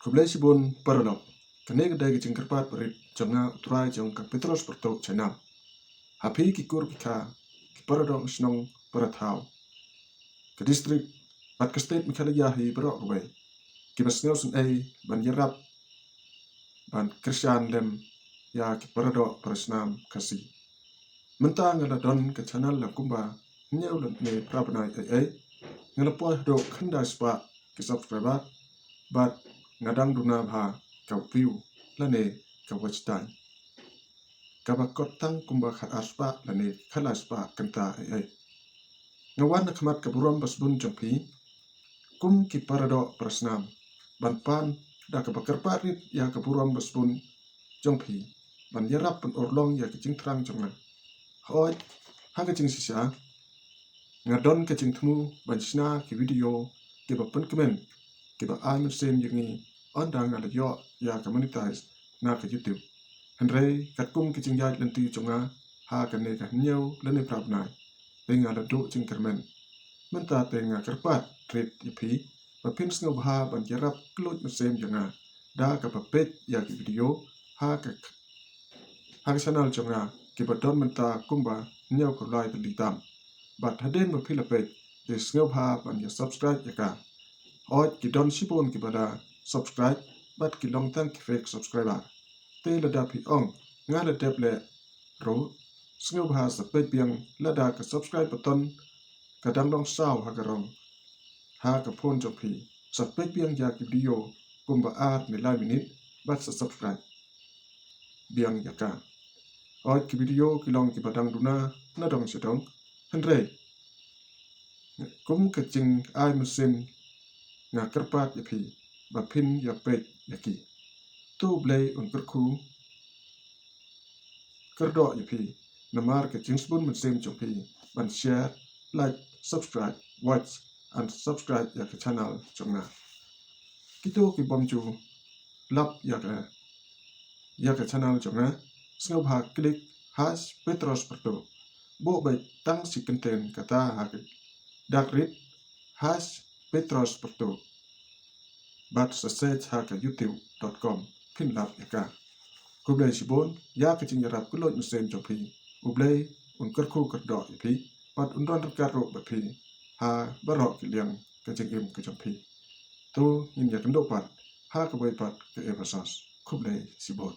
Kublai Sibon Paralog, Kaneg Dagi Jingkerpat Berit, Jonga Utrai Jong Kapitros Perto Channel. Hapi Kikur Kika, Kiparadong Snong Paratau. Ke distrik Pat ke state Mikalayahi Berokwe, Kibasnelson A, Ban Yerap, Ban Christian Lem, Ya Kiparadok Parasnam Kasi. Mentang Ngaladon ke channel Lakumba, Nyaulan Ne Prabanai AA, Ngalapoy Do Kanda Spa, Kisubscriber, Bat Ngadang Duna Bha, Kau View, Lane, Kau Watch Time. Kabakot tang kumba khat aspa lane khala spa kanta ai ngawan nakmat kaburam basbun jongpi kum ki parado prasnam banpan da kabakar parit ya kaburam basbun jongpi ban yarap pen orlong ya kicing terang jonga hoi ha kicing sisa ngadon kicing temu bansna ki video ki bapen kemen ki ba ai sen yengi ondang ala yo ya ka monetize na ka YouTube Henry katkum kicing jaj lenti jonga ha kane ka nyau lene prabnai penga la do jingkermen menta tenga kerpat trip ipi papin snow ha ban jarap klot mesem jonga da ka papet ya ki video ha ka channel jonga ki badon menta kumba nyau ko lai litam bat haden ma pilapet de snow ha ban ya subscribe ya ka ot ki don sibon ki bada subscribe bat ki long tang ki fake subscriber te la da pi ong nga la deble ro sngau bha sa pe piang la da ka subscribe button ka dang long sao ha ka rong ha ka phone jo phi sa pe piang ya ki video kumba art ne la minute bat sa subscribe biang ya ka oi ki video ki long ki badang duna na dong se dong henre kum ka jing ai musim nga kerpat ya phi ba phin ya pe ya ki tu blay un kerku kerdo ipi namar ke jingsbun musim jopi ban share like subscribe watch and subscribe ya ke channel jonga kito ki bomju lap ya ke channel jonga snow ha click hash petros perto bo bai tang si content kata ha ke dak rit hash petros perto bat sa search ha ke youtube.com pin lap ya ka Kublai Sibon, ya kecing yarap kulot musim jopi. Ublai, kerku kerdo ipi, pat undon terkaruk bapi. Ha barok kiliang kecing im kejompi. Tu, in ya kendopat, ha kebai pat ke evasas. Kublai Sibon.